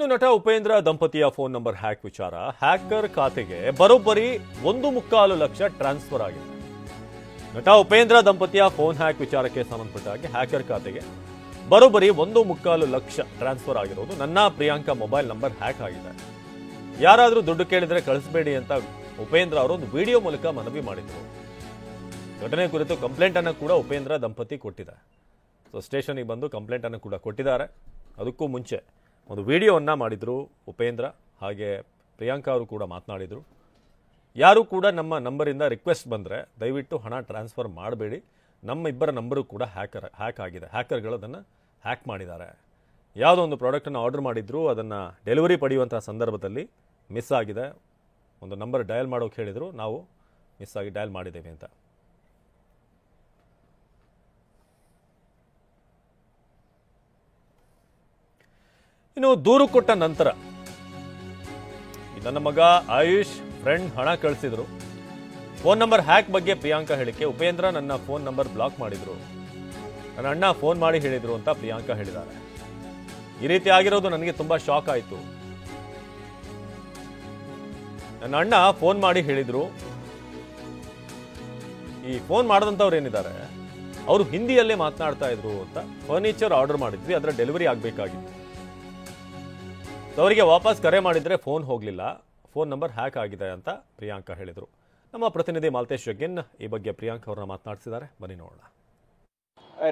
ಇನ್ನು ನಟ ಉಪೇಂದ್ರ ದಂಪತಿಯ ಫೋನ್ ನಂಬರ್ ಹ್ಯಾಕ್ ವಿಚಾರ. ಹ್ಯಾಕರ್ ಖಾತೆಗೆ ಬರೋಬ್ಬರಿ 1.25 ಲಕ್ಷ ಟ್ರಾನ್ಸ್ಫರ್ ಆಗಿದೆ. ನಟ ಉಪೇಂದ್ರ ದಂಪತಿಯ ಫೋನ್ ಹ್ಯಾಕ್ ವಿಚಾರಕ್ಕೆ ಸಂಬಂಧಪಟ್ಟ ಹಾಗೆ ಹ್ಯಾಕರ್ ಖಾತೆಗೆ ಬರೋಬ್ಬರಿ 1.25 ಲಕ್ಷ ಟ್ರಾನ್ಸ್ಫರ್ ಆಗಿರೋದು. ನನ್ನ ಪ್ರಿಯಾಂಕಾ ಮೊಬೈಲ್ ನಂಬರ್ ಹ್ಯಾಕ್ ಆಗಿದೆ, ಯಾರಾದರೂ ದುಡ್ಡು ಕೇಳಿದ್ರೆ ಕಳಿಸಬೇಡಿ ಅಂತ ಉಪೇಂದ್ರ ಅವರು ಒಂದು ವಿಡಿಯೋ ಮೂಲಕ ಮನವಿ ಮಾಡಿದ್ರು. ಘಟನೆ ಕುರಿತು ಕಂಪ್ಲೇಂಟ್ ಅನ್ನು ಕೂಡ ಉಪೇಂದ್ರ ದಂಪತಿ ಕೊಟ್ಟಿದ್ದಾರೆ. ಸೊ ಸ್ಟೇಷನ್ಗೆ ಬಂದು ಕಂಪ್ಲೇಂಟ್ ಅನ್ನು ಕೂಡ ಕೊಟ್ಟಿದ್ದಾರೆ. ಅದಕ್ಕೂ ಮುಂಚೆ ಒಂದು ವಿಡಿಯೋವನ್ನು ಮಾಡಿದ್ರು ಉಪೇಂದ್ರ, ಹಾಗೆ ಪ್ರಿಯಾಂಕಾ ಅವರು ಕೂಡ ಮಾತನಾಡಿದರು. ಯಾರು ಕೂಡ ನಮ್ಮ ನಂಬರಿಂದ ರಿಕ್ವೆಸ್ಟ್ ಬಂದರೆ ದಯವಿಟ್ಟು ಹಣ ಟ್ರಾನ್ಸ್ಫರ್ ಮಾಡಬೇಡಿ, ನಮ್ಮಿಬ್ಬರ ನಂಬರು ಕೂಡ ಹ್ಯಾಕ್ ಆಗಿದೆ, ಹ್ಯಾಕರ್ಗಳು ಅದನ್ನು ಹ್ಯಾಕ್ ಮಾಡಿದ್ದಾರೆ. ಯಾವುದೋ ಒಂದು ಪ್ರಾಡಕ್ಟನ್ನು ಆರ್ಡರ್ ಮಾಡಿದ್ರು, ಅದನ್ನು ಡೆಲಿವರಿ ಪಡೆಯುವಂಥ ಸಂದರ್ಭದಲ್ಲಿ ಮಿಸ್ ಆಗಿದೆ. ಒಂದು ನಂಬರ್ ಡಯಲ್ ಮಾಡೋಕೆ ಹೇಳಿದರು, ನಾವು ಮಿಸ್ ಆಗಿ ಡಯಲ್ ಮಾಡಿದ್ದೇವೆ ಅಂತ. ಇನ್ನು ದೂರು ಕೊಟ್ಟ ನಂತರ ನನ್ನ ಮಗ ಆಯುಷ್ ಫ್ರೆಂಡ್ ಹಣ ಕಳಿಸಿದ್ರು, ಫೋನ್ ನಂಬರ್ ಹ್ಯಾಕ್ ಬಗ್ಗೆ ಪ್ರಿಯಾಂಕಾ ಹೇಳಿಕೆ. ಉಪೇಂದ್ರ ನನ್ನ ಫೋನ್ ನಂಬರ್ ಬ್ಲಾಕ್ ಮಾಡಿದ್ರು, ನನ್ನ ಅಣ್ಣ ಫೋನ್ ಮಾಡಿ ಹೇಳಿದ್ರು ಅಂತ ಪ್ರಿಯಾಂಕಾ ಹೇಳಿದ್ದಾರೆ. ಈ ರೀತಿ ಆಗಿರೋದು ನನಗೆ ತುಂಬಾ ಶಾಕ್ ಆಯಿತು. ನನ್ನ ಅಣ್ಣ ಫೋನ್ ಮಾಡಿ ಹೇಳಿದ್ರು. ಈ ಫೋನ್ ಮಾಡಿದಂಥವ್ರು ಏನಿದ್ದಾರೆ ಅವರು ಹಿಂದಿಯಲ್ಲೇ ಮಾತನಾಡ್ತಾ ಇದ್ರು ಅಂತ. ಫರ್ನಿಚರ್ ಆರ್ಡರ್ ಮಾಡಿದ್ವಿ, ಅದರ ಡೆಲಿವರಿ ಆಗಬೇಕಾಗಿತ್ತು. ಅವರಿಗೆ ವಾಪಸ್ ಕರೆ ಮಾಡಿದ್ರೆ ಫೋನ್ ಹೋಗಲಿಲ್ಲ, ಫೋನ್ ನಂಬರ್ ಹ್ಯಾಕ್ ಆಗಿದೆ ಅಂತ ಪ್ರಿಯಾಂಕಾ ಹೇಳಿದರು. ನಮ್ಮ ಪ್ರತಿನಿಧಿ ಮಾಲ್ತೇಶ್ ಜಗ್ಗಿನ್ ಈ ಬಗ್ಗೆ ಪ್ರಿಯಾಂಕಾ ಅವ್ರನ್ನ ಮಾತನಾಡಿಸಿದ್ದಾರೆ, ಬನ್ನಿ ನೋಡೋಣ.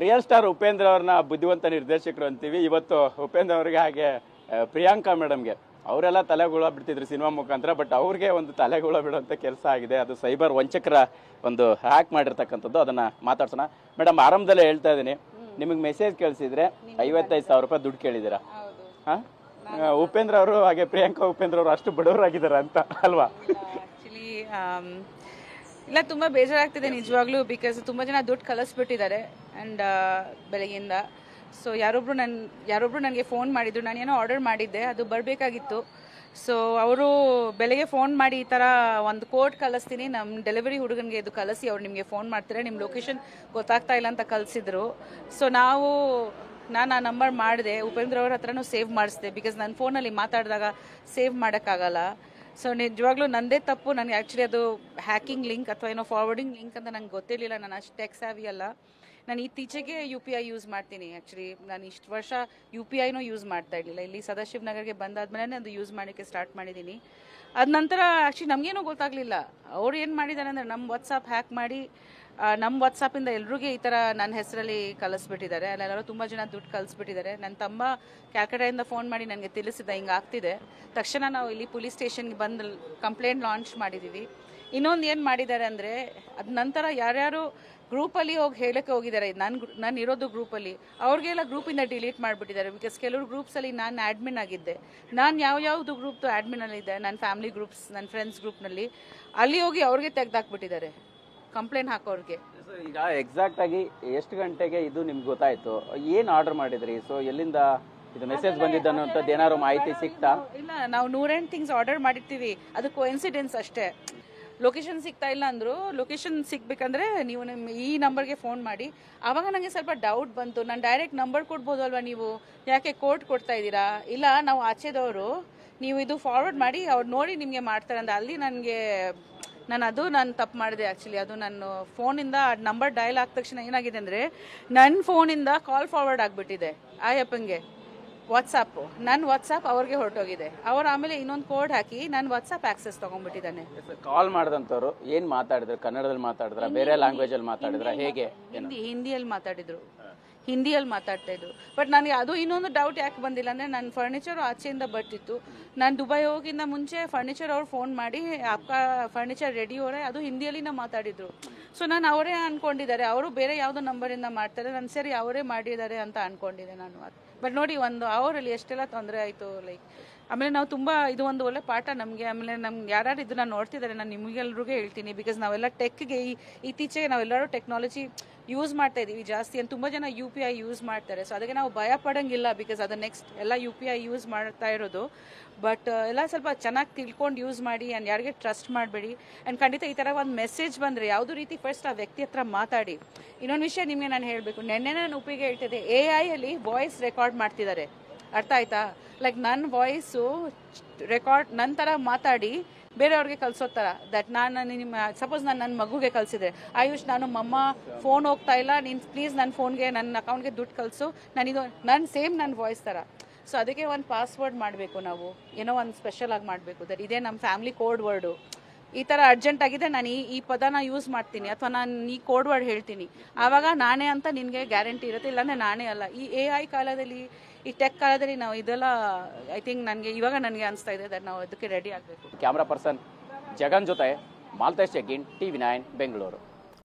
ರಿಯಲ್ ಸ್ಟಾರ್ ಉಪೇಂದ್ರ ಅವ್ರನ್ನ ಬುದ್ಧಿವಂತ ನಿರ್ದೇಶಕರು ಅಂತೀವಿ. ಇವತ್ತು ಉಪೇಂದ್ರ ಅವರಿಗೆ ಹಾಗೆ ಪ್ರಿಯಾಂಕಾ ಮೇಡಮ್ಗೆ ಅವರೆಲ್ಲ ತಲೆಗುಳ ಬಿಡ್ತಿದ್ರು ಸಿನಿಮಾ ಮುಖಾಂತರ, ಬಟ್ ಅವ್ರಿಗೆ ಒಂದು ತಲೆಗುಳ ಬಿಡುವಂಥ ಕೆಲಸ ಆಗಿದೆ. ಅದು ಸೈಬರ್ ವಂಚಕರ ಒಂದು ಹ್ಯಾಕ್ ಮಾಡಿರ್ತಕ್ಕಂಥದ್ದು. ಅದನ್ನ ಮಾತಾಡ್ಸೋಣ. ಮೇಡಮ್, ಆರಂಭದಲ್ಲೇ ಹೇಳ್ತಾ ಇದ್ದೀನಿ, ನಿಮಗೆ ಮೆಸೇಜ್ ಕಳಿಸಿದ್ರೆ 55,000 ರೂಪಾಯಿ ದುಡ್ಡು ಕೇಳಿದ್ದೀರಾ. ಹಾಂ, ಉಪೇಂದ್ರ ಅವರು ಹಾಗೆ ಪ್ರಿಯಾಂಕಾ ಉಪೇಂದ್ರ ಅವರು ಅಷ್ಟು ಬಡವರಾಗಿದ್ದಾರೆ ಅಂತ ಅಲ್ವಾ? ಆಕ್ಚುಲಿ ಇಲ್ಲ, ತುಂಬ ಬೇಜಾರಾಗ್ತಿದೆ ನಿಜವಾಗ್ಲೂ. ಬಿಕಾಸ್ ತುಂಬ ಜನ ದುಡ್ಡು ಕಳಿಸ್ಬಿಟ್ಟಿದ್ದಾರೆ ಆ್ಯಂಡ್ ಬೆಳಗ್ಗೆಯಿಂದ. ಸೊ ಯಾರೊಬ್ರು ನನಗೆ ಫೋನ್ ಮಾಡಿದ್ರು, ನಾನೇನೋ ಆರ್ಡರ್ ಮಾಡಿದ್ದೆ, ಅದು ಬರಬೇಕಾಗಿತ್ತು. ಸೊ ಅವರು ಬೆಳಗ್ಗೆ ಫೋನ್ ಮಾಡಿ ಈ ಥರ ಒಂದು ಕೋಡ್ ಕಳಿಸ್ತೀನಿ, ನಮ್ಮ ಡೆಲಿವರಿ ಹುಡುಗನಿಗೆ ಇದು ಕಳಿಸಿ, ಅವ್ರು ನಿಮಗೆ ಫೋನ್ ಮಾಡ್ತಾರೆ, ನಿಮ್ಮ ಲೊಕೇಶನ್ ಗೊತ್ತಾಗ್ತಾ ಇಲ್ಲ ಅಂತ ಕಳಿಸಿದ್ರು. ಸೊ ನಾನು ಆ ನಂಬರ್ ಮಾಡಿದೆ, ಉಪೇಂದ್ರ ಅವ್ರ ಹತ್ರನೂ ಸೇವ್ ಮಾಡಿಸಿದೆ. ಬಿಕಾಸ್ ನನ್ನ ಫೋನಲ್ಲಿ ಮಾತಾಡಿದಾಗ ಸೇವ್ ಮಾಡೋಕ್ಕಾಗಲ್ಲ. ಸೊ ನಿಜವಾಗ್ಲೂ ನಂದೇ ತಪ್ಪು. ನನಗೆ ಆ್ಯಕ್ಚುಲಿ ಅದು ಹ್ಯಾಕಿಂಗ್ ಲಿಂಕ್ ಅಥವಾ ಏನೋ ಫಾರ್ವರ್ಡಿಂಗ್ ಲಿಂಕ್ ಅಂತ ನಂಗೆ ಗೊತ್ತಿರಲಿಲ್ಲ. ನಾನು ಅಷ್ಟು ಟೆಕ್ ಸೇವಿ ಅಲ್ಲ. ನಾನು ಇತ್ತೀಚೆಗೆ UPI ಯೂಸ್ ಮಾಡ್ತೀನಿ. ಆ್ಯಕ್ಚುಲಿ ನಾನು ಇಷ್ಟು ವರ್ಷ UPIನೂ ಯೂಸ್ ಮಾಡ್ತಾ ಇರಲಿಲ್ಲ. ಇಲ್ಲಿ ಸದಾಶಿವ ನಗರ್ಗೆ ಬಂದಾದ್ಮೇಲೆ ಅದು ಯೂಸ್ ಮಾಡೋಕ್ಕೆ ಸ್ಟಾರ್ಟ್ ಮಾಡಿದ್ದೀನಿ. ಅದ ನಂತರ ಆ್ಯಕ್ಚುಲಿ ನಮಗೇನೂ ಗೊತ್ತಾಗಲಿಲ್ಲ. ಅವ್ರು ಏನು ಮಾಡಿದ್ದಾರೆ ಅಂದರೆ ನಮ್ಮ ವಾಟ್ಸಾಪ್ ಹ್ಯಾಕ್ ಮಾಡಿ ನಮ್ಮ ವಾಟ್ಸಾಪಿಂದ ಎಲ್ರಿಗೂ ಈ ಥರ ನನ್ನ ಹೆಸರಲ್ಲಿ ಕಳಿಸ್ಬಿಟ್ಟಿದ್ದಾರೆ. ಅಲ್ಲೆಲ್ಲರೂ ತುಂಬ ಜನ ದುಡ್ಡು ಕಳಿಸ್ಬಿಟ್ಟಿದ್ದಾರೆ. ನನ್ನ ತಮ್ಮ ಕ್ಯಾಲ್ಕಟಾದಿಂದ ಫೋನ್ ಮಾಡಿ ನನಗೆ ತಿಳಿಸಿದ ಹಿಂಗೆ ಆಗ್ತಿದೆ. ತಕ್ಷಣ ನಾವು ಇಲ್ಲಿ ಪೊಲೀಸ್ ಸ್ಟೇಷನ್ಗೆ ಬಂದು ಕಂಪ್ಲೇಂಟ್ ಲಾಂಚ್ ಮಾಡಿದ್ದೀವಿ. ಇನ್ನೊಂದು ಏನು ಮಾಡಿದ್ದಾರೆ ಅಂದರೆ, ಅದ ನಂತರ ಯಾರ್ಯಾರು ಗ್ರೂಪಲ್ಲಿ ಹೋಗಿ ಹೇಳಕ್ಕೆ ಹೋಗಿದ್ದಾರೆ, ನಾನು ಇರೋದು ಗ್ರೂಪಲ್ಲಿ, ಅವ್ರಿಗೆಲ್ಲ ಗ್ರೂಪಿಂದ ಡಿಲೀಟ್ ಮಾಡಿಬಿಟ್ಟಿದ್ದಾರೆ. ಬಿಕಾಸ್ ಕೆಲವರು ಗ್ರೂಪ್ಸಲ್ಲಿ ನಾನು ಆ್ಯಡ್ಮಿನ್ ಆಗಿದ್ದೆ. ನಾನು ಯಾವ್ದು ಗ್ರೂಪ್ದು ಆ್ಯಡ್ಮಿನಲ್ಲಿದ್ದೆ, ನನ್ನ ಫ್ಯಾಮಿಲಿ ಗ್ರೂಪ್ಸ್, ನನ್ನ ಫ್ರೆಂಡ್ಸ್ ಗ್ರೂಪ್ನಲ್ಲಿ, ಅಲ್ಲಿ ಹೋಗಿ ಅವ್ರಿಗೆ ತೆಗೆದಾಕ್ಬಿಟ್ಟಿದ್ದಾರೆ ಕಂಪ್ಲೇಂಟ್ ಹಾಕೋರಿಗೆ. ಈಗ ಎಕ್ಸಾಕ್ಟ್ ಆಗಿ ಎಷ್ಟು ಗಂಟೆಗೆ ಇದು ನಿಮ್ಗೆ ಗೊತ್ತಾಯ್ತು? ಏನು ಆರ್ಡರ್ ಮಾಡಿದ್ರಿ? ಸೊ ಎಲ್ಲಿಂದ ಇದು ಮೆಸೇಜ್ ಬಂದಿದ್ದ ಅನ್ನೋಂಥದ್ದು ಏನಾದ್ರು ಮಾಹಿತಿ ಸಿಕ್ತಾ? ಇಲ್ಲ, ನಾವು 108 ಥಿಂಗ್ಸ್ ಆರ್ಡರ್ ಮಾಡಿರ್ತೀವಿ, ಅದು ಕೋಇನ್ಸಿಡೆನ್ಸ್ ಅಷ್ಟೇ. ಲೊಕೇಶನ್ ಸಿಗ್ತಾ ಇಲ್ಲ ಅಂದರು. ಲೊಕೇಶನ್ ಸಿಗ್ಬೇಕಂದ್ರೆ ನೀವು ನಿಮ್ಮ ಈ ನಂಬರ್ಗೆ ಫೋನ್ ಮಾಡಿ. ಆವಾಗ ನನಗೆ ಸ್ವಲ್ಪ ಡೌಟ್ ಬಂತು, ನಾನು ಡೈರೆಕ್ಟ್ ನಂಬರ್ ಕೊಡ್ಬೋದಲ್ವಾ, ನೀವು ಯಾಕೆ ಕೋಡ್ ಕೊಡ್ತಾ ಇದ್ದೀರಾ? ಇಲ್ಲ, ನಾವು ಆಚೆದವರು, ನೀವು ಇದು ಫಾರ್ವರ್ಡ್ ಮಾಡಿ, ಅವ್ರು ನೋಡಿ ನಿಮಗೆ ಮಾಡ್ತಾರೆ ಅಂತ. ಅಲ್ಲಿ ನಾನು ತಪ್ಪು ಮಾಡಿದೆ. ಆ್ಯಕ್ಚುಲಿ ಅದು ನನ್ನ ಫೋನಿಂದ ನಂಬರ್ ಡಯಲ್ ಆದ ತಕ್ಷಣ ಏನಾಗಿದೆ ಅಂದರೆ, ನನ್ನ ಫೋನಿಂದ ಕಾಲ್ ಫಾರ್ವರ್ಡ್ ಆಗಿಬಿಟ್ಟಿದೆ ಆ ಆ್ಯಪಂಗೆ, ವಾಟ್ಸಾಪು. ನನ್ನ ವಾಟ್ಸಾಪ್ ಅವ್ರಿಗೆ ಹೊರಟೋಗಿದೆ. ಅವ್ರು ಆಮೇಲೆ ಇನ್ನೊಂದು ಕೋಡ್ ಹಾಕಿ ನನ್ನ ವಾಟ್ಸಾಪ್ ಆಕ್ಸೆಸ್ ತೊಗೊಂಡ್ಬಿಟ್ಟಿದ್ದಾನೆ. ಕಾಲ್ ಮಾಡಿದಂಥವ್ರು ಏನು ಮಾತಾಡಿದ್ರು? ಕನ್ನಡದಲ್ಲಿ ಮಾತಾಡಿದ್ರ, ಬೇರೆ ಲ್ಯಾಂಗ್ವೇಜಲ್ಲಿ ಮಾತಾಡಿದ್ರ, ಹೇಗೆ? ಹಿಂದಿಯಲ್ಲಿ ಮಾತಾಡ್ತಾ ಇದ್ರು. ಬಟ್ ನನಗೆ ಅದು ಇನ್ನೊಂದು ಡೌಟ್ ಯಾಕೆ ಬಂದಿಲ್ಲ ಅಂದರೆ, ನನ್ನ ಫರ್ನಿಚರು ಆಚೆಯಿಂದ ಬರ್ತಿತ್ತು. ನಾನು ದುಬೈ ಹೋಗಿಂದ ಮುಂಚೆ ಫರ್ನಿಚರ್ ಅವ್ರು ಫೋನ್ ಮಾಡಿ ಅಪ್ಪ ಫರ್ನಿಚರ್ ರೆಡಿ ಅವರೇ, ಅದು ಹಿಂದಿಯಲ್ಲಿನ ಮಾತಾಡಿದ್ರು. ಸೊ ನಾನು ಅವರೇ ಅಂದ್ಕೊಂಡಿದ್ದಾರೆ, ಅವರು ಬೇರೆ ಯಾವುದೋ ನಂಬರಿಂದ ಮಾಡ್ತಾರೆ, ನಾನು ಸರಿ ಅವರೇ ಮಾಡಿದ್ದಾರೆ ಅಂತ ಅಂದ್ಕೊಂಡಿದ್ದೆ ನಾನು. ಬಟ್ ನೋಡಿ, ಒಂದು ಅವರಲ್ಲಿ ಎಷ್ಟೆಲ್ಲ ತೊಂದರೆ ಆಯಿತು. ಲೈಕ್ ಆಮೇಲೆ ನಾವು ತುಂಬ ಇದು ಒಂದು ಒಳ್ಳೆ ಪಾಠ ನಮಗೆ. ಆಮೇಲೆ ನಮ್ಗೆ ಯಾರು ಇದನ್ನ ನೋಡ್ತಿದ್ದಾರೆ, ನಾನು ನಿಮಗೆಲ್ರಿಗೂ ಹೇಳ್ತೀನಿ, ಬಿಕಾಸ್ ನಾವೆಲ್ಲ ಟೆಕ್ಗೆ ಇತ್ತೀಚೆಗೆ ನಾವೆಲ್ಲರೂ ಟೆಕ್ನಾಲಜಿ ಯೂಸ್ ಮಾಡ್ತಾ ಇದ್ದೀವಿ ಜಾಸ್ತಿ. ಅಂತ ತುಂಬ ಜನ UPI ಯೂಸ್ ಮಾಡ್ತಾರೆ. ಸೊ ಅದಕ್ಕೆ ನಾವು ಭಯ ಪಡೋಂಗಿಲ್ಲ, ಬಿಕಾಸ್ ಅದು ನೆಕ್ಸ್ಟ್ ಎಲ್ಲ UPI ಯೂಸ್ ಮಾಡ್ತಾ ಇರೋದು. ಬಟ್ ಎಲ್ಲ ಸ್ವಲ್ಪ ಚೆನ್ನಾಗಿ ತಿಳ್ಕೊಂಡು ಯೂಸ್ ಮಾಡಿ ಆ್ಯಂಡ್ ಯಾರಿಗೆ ಟ್ರಸ್ಟ್ ಮಾಡಬೇಡಿ. ಆ್ಯಂಡ್ ಖಂಡಿತ ಈ ಥರ ಒಂದು ಮೆಸೇಜ್ ಬಂದರೆ ಯಾವುದೋ ರೀತಿ ಫಸ್ಟ್ ಆ ವ್ಯಕ್ತಿ ಹತ್ರ ಮಾತಾಡಿ. ಇನ್ನೊಂದು ವಿಷಯ ನಿಮಗೆ ನಾನು ಹೇಳಬೇಕು, ನೆನ್ನೆ ನಾನು ಉಪ್ಪಿಗೆ ಹೇಳ್ತಿದ್ದೆ, AI ಅಲ್ಲಿ ವಾಯ್ಸ್ ರೆಕಾರ್ಡ್ ಮಾಡ್ತಿದ್ದಾರೆ. ಅರ್ಥ ಆಯ್ತಾ? ಲೈಕ್ ನನ್ನ ವಾಯ್ಸು ರೆಕಾರ್ಡ್ ನನ್ನ ಥರ ಮಾತಾಡಿ ಬೇರೆಯವ್ರಿಗೆ ಕಳ್ಸೋ ಥರ ದಟ್ ನಾನು ನಿಮ್ಮ ಸಪೋಸ್ ನಾನು ನನ್ನ ಮಗುಗೆ ಕಳಿಸಿದ್ರೆ, ಆಯುಷ್ ನಾನು ಮಮ್ಮ ಫೋನ್ ಹೋಗ್ತಾ ಇಲ್ಲ, ನೀನು ಪ್ಲೀಸ್ ನನ್ನ ಫೋನ್ಗೆ ನನ್ನ ಅಕೌಂಟ್ಗೆ ದುಡ್ಡು ಕಳಿಸು, ನಾನಿದು ನನ್ನ ವಾಯ್ಸ್ ಥರ. ಸೊ ಅದಕ್ಕೆ ಒಂದು ಪಾಸ್ವರ್ಡ್ ಮಾಡಬೇಕು ನಾವು, ಏನೋ ಒಂದು ಸ್ಪೆಷಲ್ ಆಗಿ ಮಾಡಬೇಕು. ದಟ್ ಇದೇ ನಮ್ಮ ಫ್ಯಾಮಿಲಿ ಕೋಡ್ ವರ್ಡು. ಈ ಥರ ಅರ್ಜೆಂಟ್ ಆಗಿದೆ, ನಾನು ಈ ಪದನ ಯೂಸ್ ಮಾಡ್ತೀನಿ ಅಥವಾ ನಾನು ಈ ಕೋಡ್ ವರ್ಡ್ ಹೇಳ್ತೀನಿ, ಆವಾಗ ನಾನೇ ಅಂತ ನಿನಗೆ ಗ್ಯಾರಂಟಿ ಇರುತ್ತೆ, ಇಲ್ಲಾಂದರೆ ನಾನೇ ಅಲ್ಲ. ಈ AI ಕಾಲದಲ್ಲಿ, ಈ ಟೆಕ್ ಕಾಲದಲ್ಲಿ ನಾವು ಇದೆಲ್ಲ ಐ ಥಿಂಕ್ ಇವಾಗ ನನಗೆ ಅನಿಸ್ತಾ ಇದೆ ದಟ್ ನಾವು ಅದಕ್ಕೆ ರೆಡಿ ಆಗಬೇಕು. ಕ್ಯಾಮ್ರಾ ಪರ್ಸನ್ ಜಗನ್ ಜೊತೆ ಮಾಲ್ತೇಶ್ ಜಗ್ಗಿನ್, TV9 ಬೆಂಗಳೂರು.